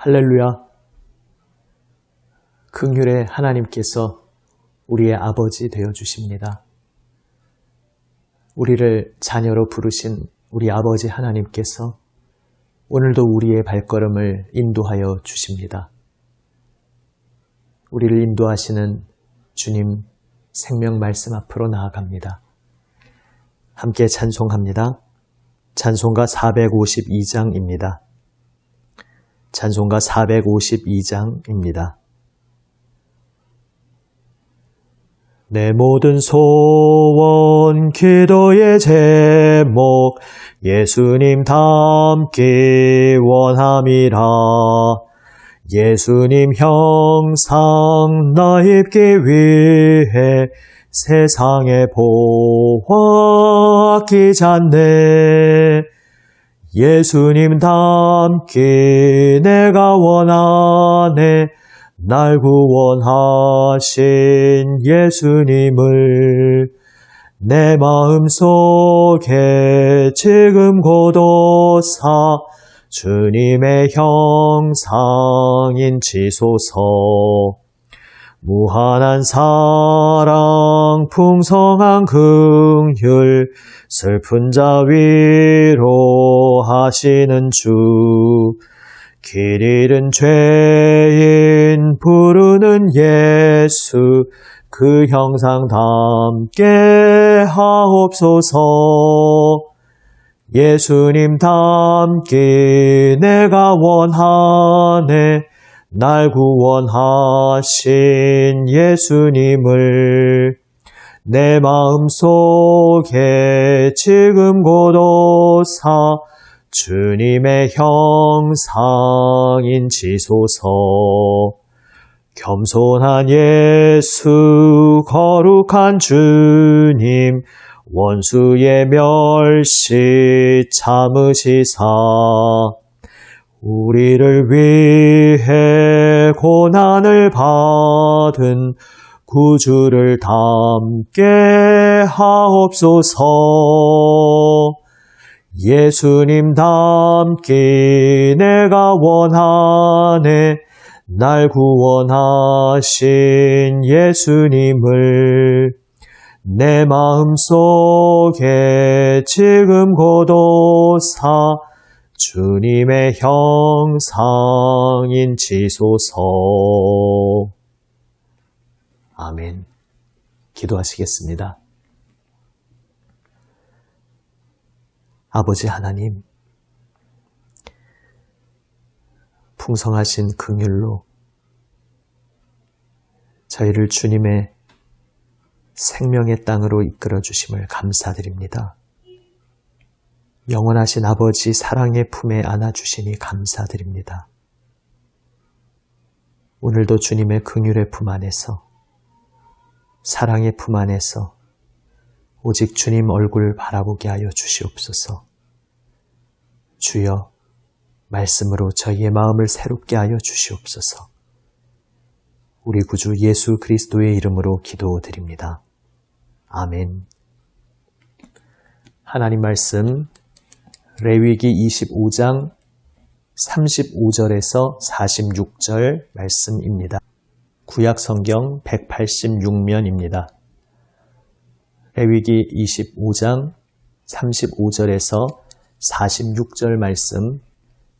할렐루야. 긍휼의 하나님께서 우리의 아버지 되어 주십니다. 우리를 자녀로 부르신 우리 아버지 하나님께서 오늘도 우리의 발걸음을 인도하여 주십니다. 우리를 인도하시는 주님 생명 말씀 앞으로 나아갑니다. 함께 찬송합니다. 찬송가 452장입니다. 찬송가 452장입니다. 내 모든 소원 기도의 제목 예수님 닮기 원함이라. 예수님 형상 나 입기 위해 세상의 보화 아끼지 않네. 예수님 닮기 내가 원하네. 날 구원하신 예수님을 내 마음속에 지금 고도사 주님의 형상인 지소서. 무한한 사랑 풍성한 긍휼 슬픈 자 위로하시는 주. 길 잃은 죄인 부르는 예수 그 형상 닮게 하옵소서. 예수님 닮기 내가 원하네. 날 구원하신 예수님을 내 마음속에 지금 고도사 주님의 형상인 지소서. 겸손한 예수 거룩한 주님 원수의 멸시 참으시사 우리를 위해 고난을 받은 구주를 닮게 하옵소서. 예수님 닮기 내가 원하네. 날 구원하신 예수님을 내 마음속에 지금 고도사 주님의 형상인 지소서. 아멘. 기도하시겠습니다. 아버지 하나님, 풍성하신 긍휼로 저희를 주님의 생명의 땅으로 이끌어 주심을 감사드립니다. 영원하신 아버지 사랑의 품에 안아주시니 감사드립니다. 오늘도 주님의 긍휼의 품 안에서 사랑의 품 안에서 오직 주님 얼굴 바라보게 하여 주시옵소서. 주여, 말씀으로 저희의 마음을 새롭게 하여 주시옵소서. 우리 구주 예수 그리스도의 이름으로 기도드립니다. 아멘. 하나님 말씀 레위기 25장 35절에서 46절 말씀입니다. 구약 성경 186면입니다. 레위기 25장 35절에서 46절 말씀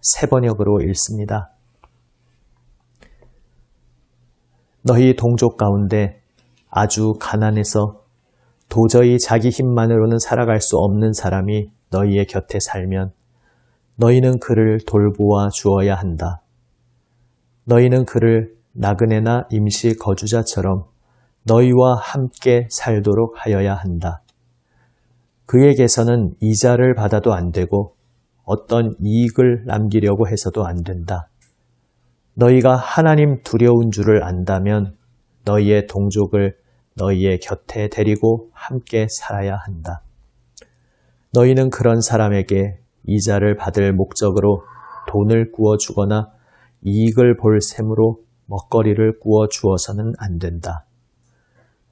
세 번역으로 읽습니다. 너희 동족 가운데 아주 가난해서 도저히 자기 힘만으로는 살아갈 수 없는 사람이 너희의 곁에 살면 너희는 그를 돌보아 주어야 한다. 너희는 그를 나그네나 임시 거주자처럼 너희와 함께 살도록 하여야 한다. 그에게서는 이자를 받아도 안 되고 어떤 이익을 남기려고 해서도 안 된다. 너희가 하나님 두려운 줄을 안다면 너희의 동족을 너희의 곁에 데리고 함께 살아야 한다. 너희는 그런 사람에게 이자를 받을 목적으로 돈을 구워주거나 이익을 볼 셈으로 먹거리를 구워주어서는 안 된다.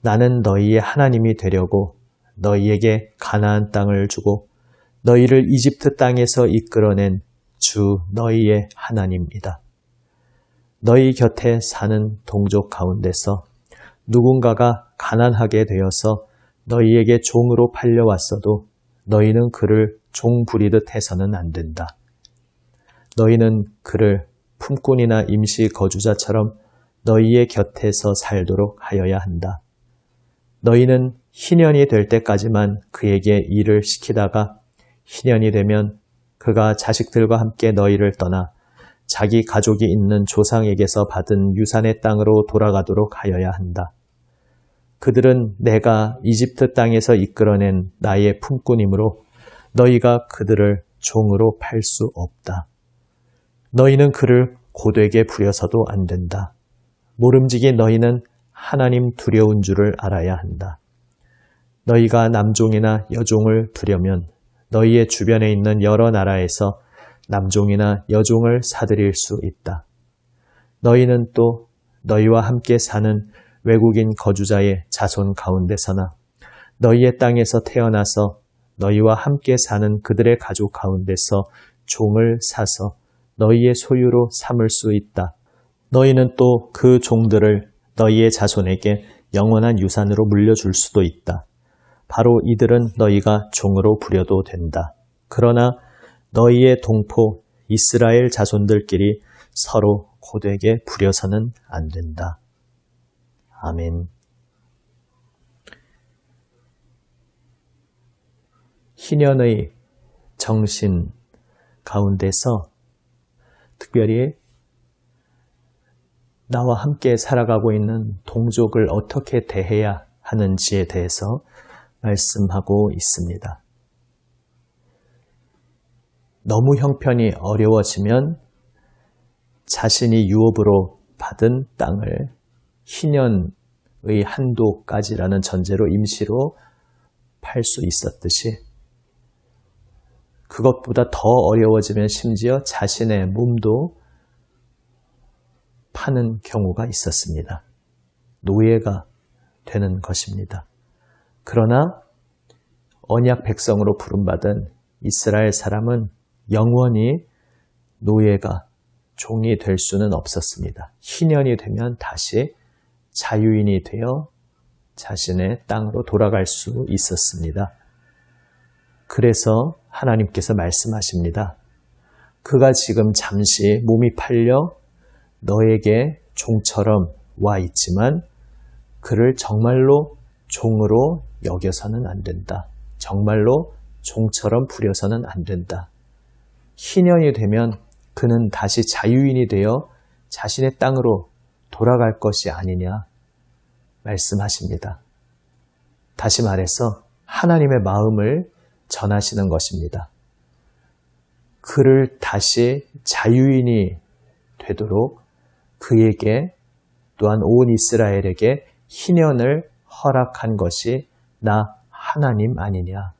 나는 너희의 하나님이 되려고 너희에게 가나안 땅을 주고 너희를 이집트 땅에서 이끌어낸 주 너희의 하나님이다. 너희 곁에 사는 동족 가운데서 누군가가 가난하게 되어서 너희에게 종으로 팔려왔어도 너희는 그를 종 부리듯 해서는 안 된다. 너희는 그를 품꾼이나 임시 거주자처럼 너희의 곁에서 살도록 하여야 한다. 너희는 희년이 될 때까지만 그에게 일을 시키다가 희년이 되면 그가 자식들과 함께 너희를 떠나 자기 가족이 있는 조상에게서 받은 유산의 땅으로 돌아가도록 하여야 한다. 그들은 내가 이집트 땅에서 이끌어낸 나의 품꾼이므로 너희가 그들을 종으로 팔 수 없다. 너희는 그를 고되게 부려서도 안 된다. 모름지기 너희는 하나님 두려운 줄을 알아야 한다. 너희가 남종이나 여종을 두려면 너희의 주변에 있는 여러 나라에서 남종이나 여종을 사들일 수 있다. 너희는 또 너희와 함께 사는 외국인 거주자의 자손 가운데서나 너희의 땅에서 태어나서 너희와 함께 사는 그들의 가족 가운데서 종을 사서 너희의 소유로 삼을 수 있다. 너희는 또 그 종들을 너희의 자손에게 영원한 유산으로 물려줄 수도 있다. 바로 이들은 너희가 종으로 부려도 된다. 그러나 너희의 동포 이스라엘 자손들끼리 서로 고되게 부려서는 안 된다. 아멘. 희년의 정신 가운데서 특별히 나와 함께 살아가고 있는 동족을 어떻게 대해야 하는지에 대해서 말씀하고 있습니다. 너무 형편이 어려워지면 자신이 유업으로 받은 땅을 희년의 한도까지라는 전제로 임시로 팔 수 있었듯이 그것보다 더 어려워지면 심지어 자신의 몸도 파는 경우가 있었습니다. 노예가 되는 것입니다. 그러나 언약 백성으로 부름받은 이스라엘 사람은 영원히 노예가 종이 될 수는 없었습니다. 희년이 되면 다시 자유인이 되어 자신의 땅으로 돌아갈 수 있었습니다. 그래서 하나님께서 말씀하십니다. 그가 지금 잠시 몸이 팔려 너에게 종처럼 와 있지만 그를 정말로 종으로 여겨서는 안 된다. 정말로 종처럼 부려서는 안 된다. 희년이 되면 그는 다시 자유인이 되어 자신의 땅으로 돌아갈 것이 아니냐 말씀하십니다. 다시 말해서 하나님의 마음을 전하시는 것입니다. 그를 다시 자유인이 되도록 그에게 또한 온 이스라엘에게 희년을 허락한 것이 나 하나님 아니냐.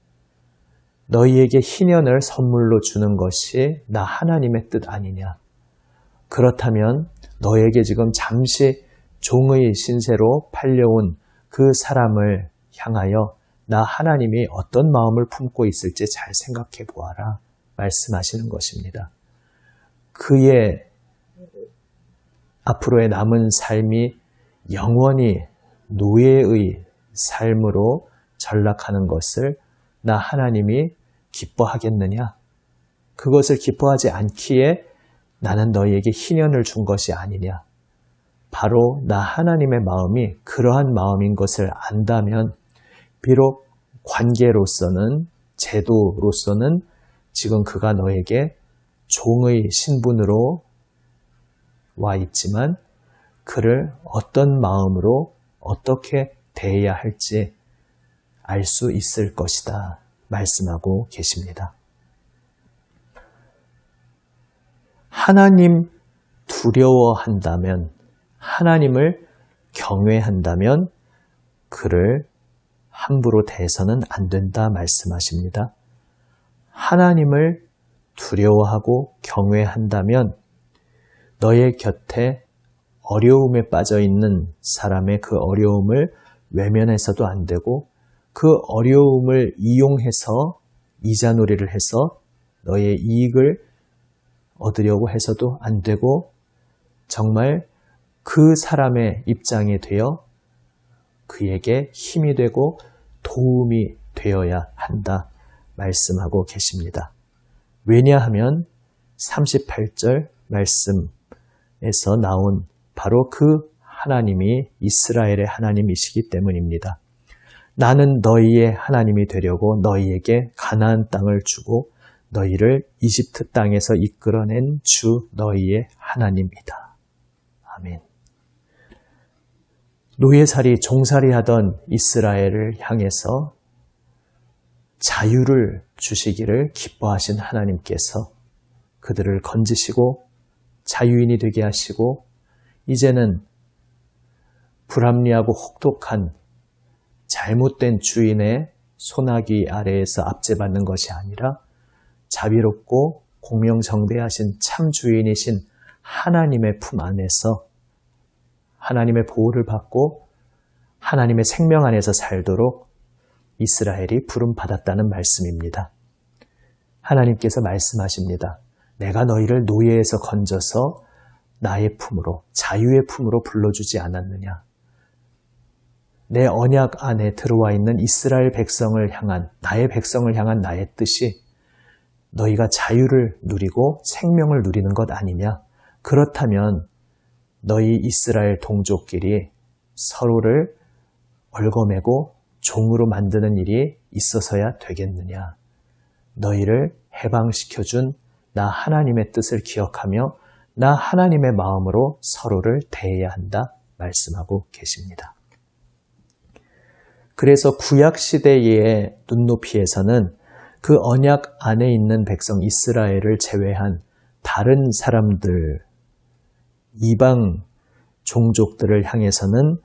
너희에게 희년을 선물로 주는 것이 나 하나님의 뜻 아니냐. 그렇다면 너에게 지금 잠시 종의 신세로 팔려온 그 사람을 향하여 나 하나님이 어떤 마음을 품고 있을지 잘 생각해 보아라 말씀하시는 것입니다. 그의 앞으로의 남은 삶이 영원히 노예의 삶으로 전락하는 것을 나 하나님이 기뻐하겠느냐? 그것을 기뻐하지 않기에 나는 너희에게 희년을 준 것이 아니냐? 바로 나 하나님의 마음이 그러한 마음인 것을 안다면 비록 관계로서는 제도로서는 지금 그가 너에게 종의 신분으로 와 있지만 그를 어떤 마음으로 어떻게 대해야 할지 알 수 있을 것이다 말씀하고 계십니다. 하나님 두려워한다면, 하나님을 경외한다면 그를 함부로 대해서는 안 된다 말씀하십니다. 하나님을 두려워하고 경외한다면 너의 곁에 어려움에 빠져 있는 사람의 그 어려움을 외면해서도 안 되고 그 어려움을 이용해서 이자놀이를 해서 너의 이익을 얻으려고 해서도 안 되고 정말 그 사람의 입장이 되어 그에게 힘이 되고 도움이 되어야 한다 말씀하고 계십니다. 왜냐하면 38절 말씀에서 나온 바로 그 하나님이 이스라엘의 하나님이시기 때문입니다. 나는 너희의 하나님이 되려고 너희에게 가나안 땅을 주고 너희를 이집트 땅에서 이끌어낸 주 너희의 하나님이다. 아멘. 노예살이 종살이 하던 이스라엘을 향해서 자유를 주시기를 기뻐하신 하나님께서 그들을 건지시고 자유인이 되게 하시고 이제는 불합리하고 혹독한 잘못된 주인의 손아귀 아래에서 압제받는 것이 아니라 자비롭고 공명정대하신 참 주인이신 하나님의 품 안에서 하나님의 보호를 받고 하나님의 생명 안에서 살도록 이스라엘이 부름받았다는 말씀입니다. 하나님께서 말씀하십니다. 내가 너희를 노예에서 건져서 나의 품으로, 자유의 품으로 불러주지 않았느냐. 내 언약 안에 들어와 있는 이스라엘 백성을 향한, 나의 백성을 향한 나의 뜻이 너희가 자유를 누리고 생명을 누리는 것 아니냐. 그렇다면 너희 이스라엘 동족끼리 서로를 얽어매고 종으로 만드는 일이 있어서야 되겠느냐. 너희를 해방시켜준 나 하나님의 뜻을 기억하며 나 하나님의 마음으로 서로를 대해야 한다 말씀하고 계십니다. 그래서 구약시대의 눈높이에서는 그 언약 안에 있는 백성 이스라엘을 제외한 다른 사람들, 이방 종족들을 향해서는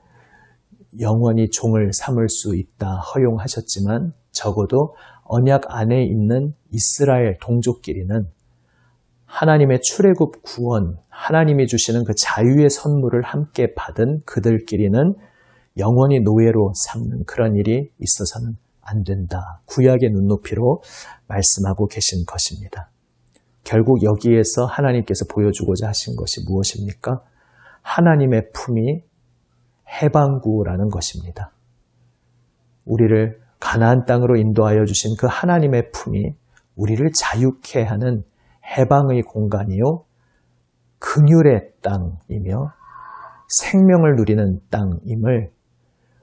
영원히 종을 삼을 수 있다 허용하셨지만 적어도 언약 안에 있는 이스라엘 동족끼리는 하나님의 출애굽 구원, 하나님이 주시는 그 자유의 선물을 함께 받은 그들끼리는 영원히 노예로 삼는 그런 일이 있어서는 안 된다. 구약의 눈높이로 말씀하고 계신 것입니다. 결국 여기에서 하나님께서 보여주고자 하신 것이 무엇입니까? 하나님의 품이 해방구라는 것입니다. 우리를 가나안 땅으로 인도하여 주신 그 하나님의 품이 우리를 자유케 하는 해방의 공간이요, 긍휼의 땅이며 생명을 누리는 땅임을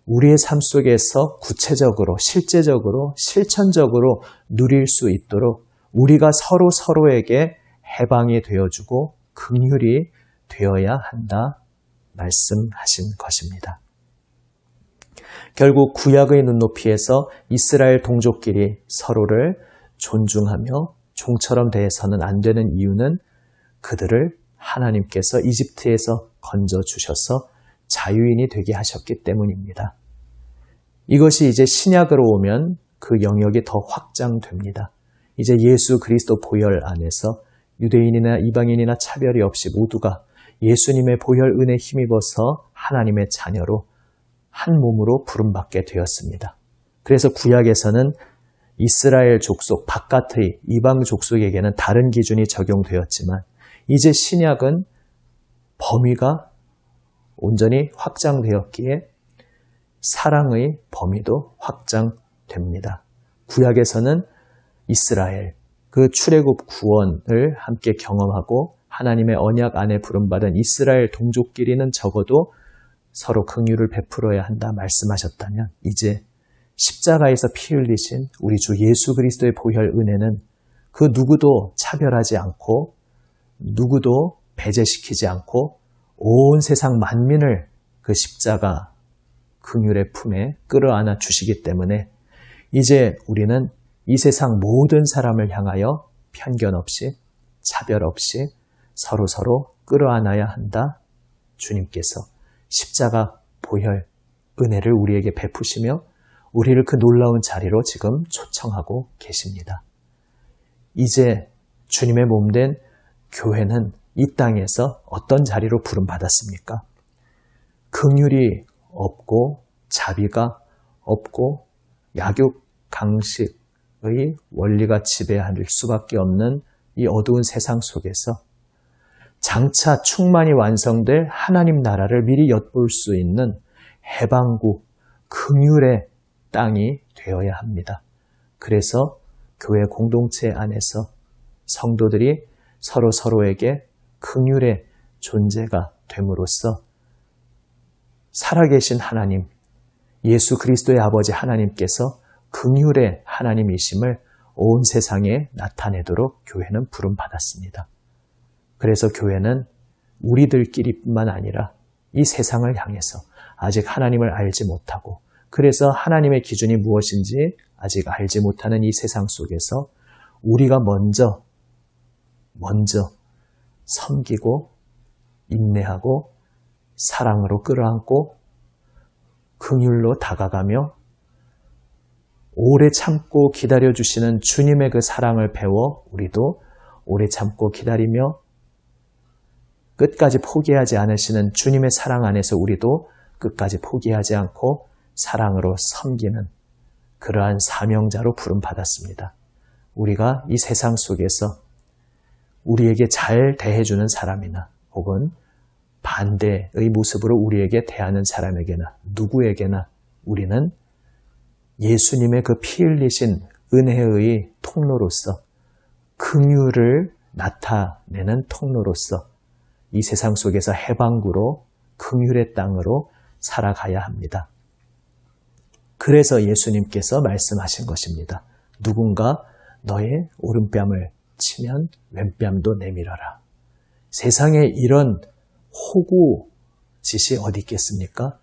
우리의 삶 속에서 구체적으로, 실제적으로, 실천적으로 누릴 수 있도록 우리가 서로에게 해방이 되어주고 긍휼이 되어야 한다 말씀하신 것입니다. 결국 구약의 눈높이에서 이스라엘 동족끼리 서로를 존중하며 종처럼 대해서는 안 되는 이유는 그들을 하나님께서 이집트에서 건져주셔서 자유인이 되게 하셨기 때문입니다. 이것이 이제 신약으로 오면 그 영역이 더 확장됩니다. 이제 예수 그리스도 보혈 안에서 유대인이나 이방인이나 차별이 없이 모두가 예수님의 보혈 은혜에 힘입어서 하나님의 자녀로 한 몸으로 부름받게 되었습니다. 그래서 구약에서는 이스라엘 족속 바깥의 이방 족속에게는 다른 기준이 적용되었지만 이제 신약은 범위가 온전히 확장되었기에 사랑의 범위도 확장됩니다. 구약에서는 이스라엘, 그 출애굽 구원을 함께 경험하고 하나님의 언약 안에 부름받은 이스라엘 동족끼리는 적어도 서로 긍휼을 베풀어야 한다 말씀하셨다면 이제 십자가에서 피 흘리신 우리 주 예수 그리스도의 보혈 은혜는 그 누구도 차별하지 않고 누구도 배제시키지 않고 온 세상 만민을 그 십자가 긍휼의 품에 끌어안아 주시기 때문에 이제 우리는 이 세상 모든 사람을 향하여 편견 없이 차별 없이 서로 끌어안아야 한다. 주님께서 십자가 보혈 은혜를 우리에게 베푸시며 우리를 그 놀라운 자리로 지금 초청하고 계십니다. 이제 주님의 몸된 교회는 이 땅에서 어떤 자리로 부름받았습니까? 긍휼이 없고 자비가 없고 약육 강식의 원리가 지배할 수밖에 없는 이 어두운 세상 속에서 장차 충만히 완성될 하나님 나라를 미리 엿볼 수 있는 해방구, 긍휼의 땅이 되어야 합니다. 그래서 교회 공동체 안에서 성도들이 서로에게 긍휼의 존재가 됨으로써 살아계신 하나님, 예수 그리스도의 아버지 하나님께서 긍휼의 하나님이심을 온 세상에 나타내도록 교회는 부름받았습니다. 그래서 교회는 우리들끼리뿐만 아니라 이 세상을 향해서 아직 하나님을 알지 못하고, 그래서 하나님의 기준이 무엇인지 아직 알지 못하는 이 세상 속에서 우리가 먼저 섬기고 인내하고 사랑으로 끌어안고 긍휼로 다가가며 오래 참고 기다려주시는 주님의 그 사랑을 배워 우리도 오래 참고 기다리며 끝까지 포기하지 않으시는 주님의 사랑 안에서 우리도 끝까지 포기하지 않고 사랑으로 섬기는 그러한 사명자로 부름받았습니다. 우리가 이 세상 속에서 우리에게 잘 대해주는 사람이나 혹은 반대의 모습으로 우리에게 대하는 사람에게나 누구에게나 우리는 예수님의 그 피 흘리신 은혜의 통로로서, 긍휼을 나타내는 통로로서 이 세상 속에서 해방구로 긍휼의 땅으로 살아가야 합니다. 그래서 예수님께서 말씀하신 것입니다. 누군가 너의 오른뺨을 치면 왼뺨도 내밀어라. 세상에 이런 호구 짓이 어디 있겠습니까?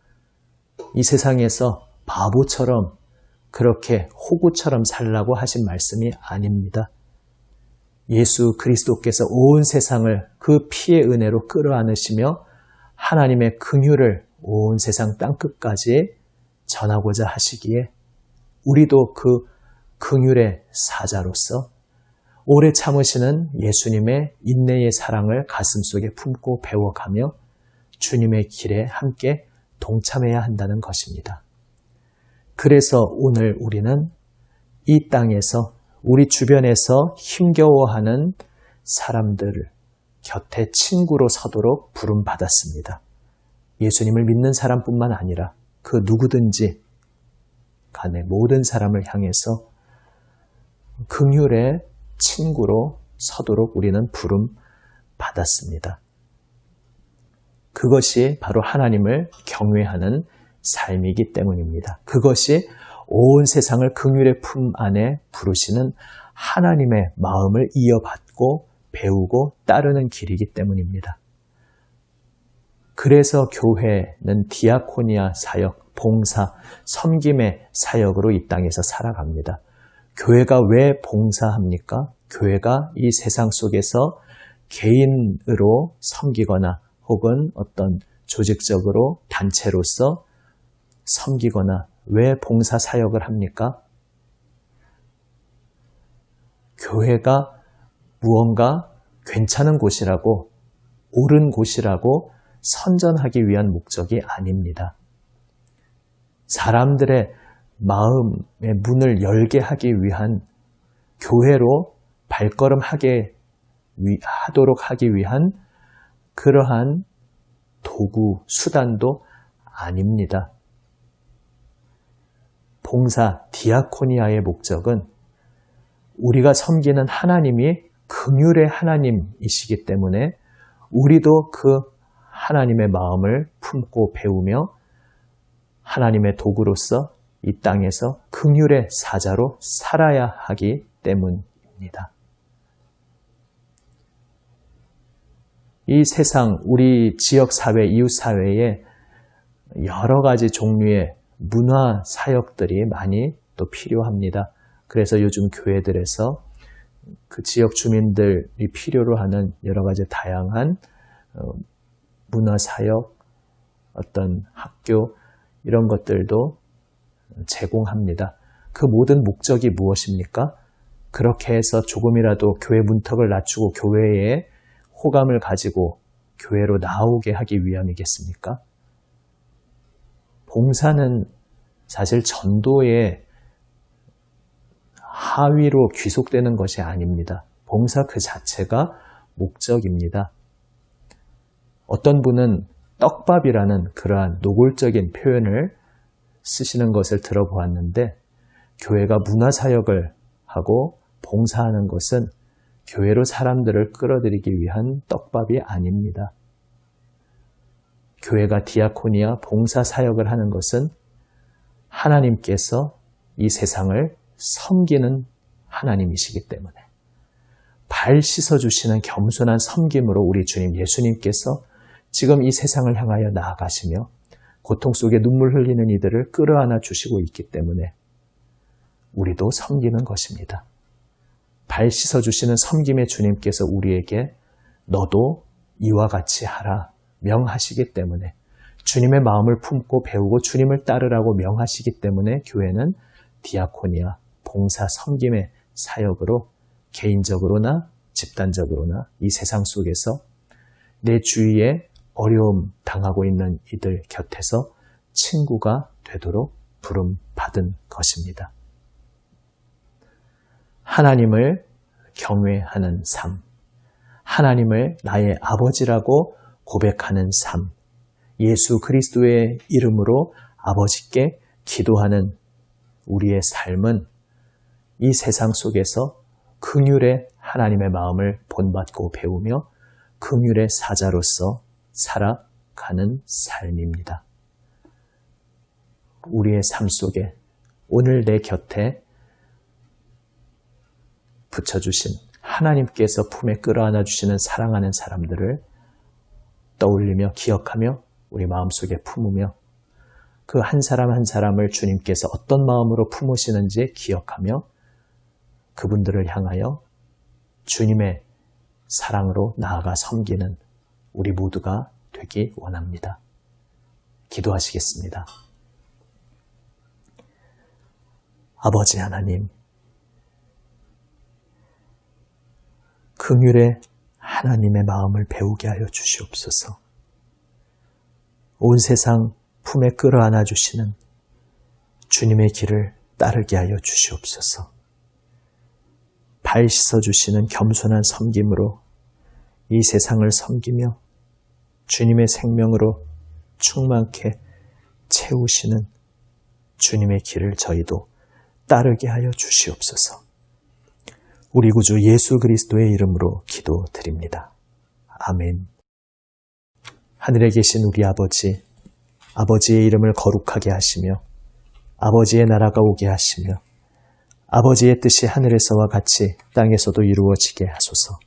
이 세상에서 바보처럼 그렇게 호구처럼 살라고 하신 말씀이 아닙니다. 예수 그리스도께서 온 세상을 그 피의 은혜로 끌어안으시며 하나님의 긍휼을 온 세상 땅끝까지 전하고자 하시기에 우리도 그 긍휼의 사자로서 오래 참으시는 예수님의 인내의 사랑을 가슴속에 품고 배워가며 주님의 길에 함께 동참해야 한다는 것입니다. 그래서 오늘 우리는 이 땅에서 우리 주변에서 힘겨워하는 사람들을 곁에 친구로 서도록 부름받았습니다. 예수님을 믿는 사람뿐만 아니라 그 누구든지 간에 모든 사람을 향해서 긍휼의 친구로 서도록 우리는 부름받았습니다. 그것이 바로 하나님을 경외하는 삶이기 때문입니다. 그것이 온 세상을 긍휼의 품 안에 부르시는 하나님의 마음을 이어받고 배우고 따르는 길이기 때문입니다. 그래서 교회는 디아코니아 사역, 봉사, 섬김의 사역으로 이 땅에서 살아갑니다. 교회가 왜 봉사합니까? 교회가 이 세상 속에서 개인으로 섬기거나 혹은 어떤 조직적으로 단체로서 섬기거나 왜 봉사 사역을 합니까? 교회가 무언가 괜찮은 곳이라고, 옳은 곳이라고 선전하기 위한 목적이 아닙니다. 사람들의 마음의 문을 열게 하기 위한, 교회로 하도록 하기 위한 그러한 도구, 수단도 아닙니다. 봉사, 디아코니아의 목적은 우리가 섬기는 하나님이 긍휼의 하나님이시기 때문에 우리도 그 하나님의 마음을 품고 배우며 하나님의 도구로서 이 땅에서 긍휼의 사자로 살아야 하기 때문입니다. 이 세상, 우리 지역사회, 이웃사회에 여러 가지 종류의 문화 사역들이 많이 또 필요합니다. 그래서 요즘 교회들에서 그 지역 주민들이 필요로 하는 여러 가지 다양한 문화 사역, 어떤 학교 이런 것들도 제공합니다. 그 모든 목적이 무엇입니까? 그렇게 해서 조금이라도 교회 문턱을 낮추고 교회에 호감을 가지고 교회로 나오게 하기 위함이겠습니까? 봉사는 사실 전도의 하위로 귀속되는 것이 아닙니다. 봉사 그 자체가 목적입니다. 어떤 분은 떡밥이라는 그러한 노골적인 표현을 쓰시는 것을 들어보았는데 교회가 문화사역을 하고 봉사하는 것은 교회로 사람들을 끌어들이기 위한 떡밥이 아닙니다. 교회가 디아코니아 봉사사역을 하는 것은 하나님께서 이 세상을 섬기는 하나님이시기 때문에 발 씻어주시는 겸손한 섬김으로 우리 주님 예수님께서 지금 이 세상을 향하여 나아가시며 고통 속에 눈물 흘리는 이들을 끌어안아 주시고 있기 때문에 우리도 섬기는 것입니다. 발 씻어주시는 섬김의 주님께서 우리에게 너도 이와 같이 하라 명하시기 때문에 주님의 마음을 품고 배우고 주님을 따르라고 명하시기 때문에 교회는 디아코니아, 봉사, 섬김의 사역으로 개인적으로나 집단적으로나 이 세상 속에서 내 주위에 어려움 당하고 있는 이들 곁에서 친구가 되도록 부름받은 것입니다. 하나님을 경외하는 삶, 하나님을 나의 아버지라고 고백하는 삶, 예수 그리스도의 이름으로 아버지께 기도하는 우리의 삶은 이 세상 속에서 긍휼의 하나님의 마음을 본받고 배우며 긍휼의 사자로서 살아가는 삶입니다. 우리의 삶 속에 오늘 내 곁에 붙여주신 하나님께서 품에 끌어안아 주시는 사랑하는 사람들을 떠올리며 기억하며 우리 마음속에 품으며 그 한 사람 한 사람을 주님께서 어떤 마음으로 품으시는지 기억하며 그분들을 향하여 주님의 사랑으로 나아가 섬기는 우리 모두가 되기 원합니다. 기도하시겠습니다. 아버지 하나님, 긍휼의 하나님의 마음을 배우게 하여 주시옵소서. 온 세상 품에 끌어안아 주시는 주님의 길을 따르게 하여 주시옵소서. 발 씻어 주시는 겸손한 섬김으로 이 세상을 섬기며 주님의 생명으로 충만케 채우시는 주님의 길을 저희도 따르게 하여 주시옵소서. 우리 구주 예수 그리스도의 이름으로 기도드립니다. 아멘. 하늘에 계신 우리 아버지, 아버지의 이름을 거룩하게 하시며 아버지의 나라가 오게 하시며 아버지의 뜻이 하늘에서와 같이 땅에서도 이루어지게 하소서.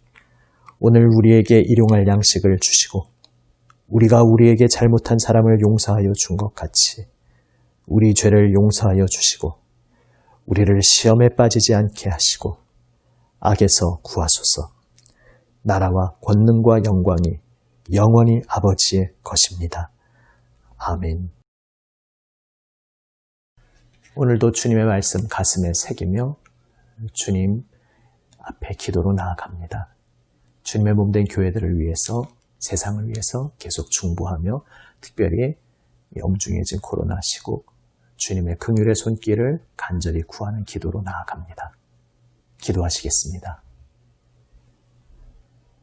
오늘 우리에게 일용할 양식을 주시고 우리가 우리에게 잘못한 사람을 용서하여 준 것 같이 우리 죄를 용서하여 주시고 우리를 시험에 빠지지 않게 하시고 악에서 구하소서. 나라와 권능과 영광이 영원히 아버지의 것입니다. 아멘. 오늘도 주님의 말씀 가슴에 새기며 주님 앞에 기도로 나아갑니다. 주님의 몸된 교회들을 위해서, 세상을 위해서 계속 중보하며 특별히 엄중해진 코로나 시국 주님의 긍휼의 손길을 간절히 구하는 기도로 나아갑니다. 기도하시겠습니다.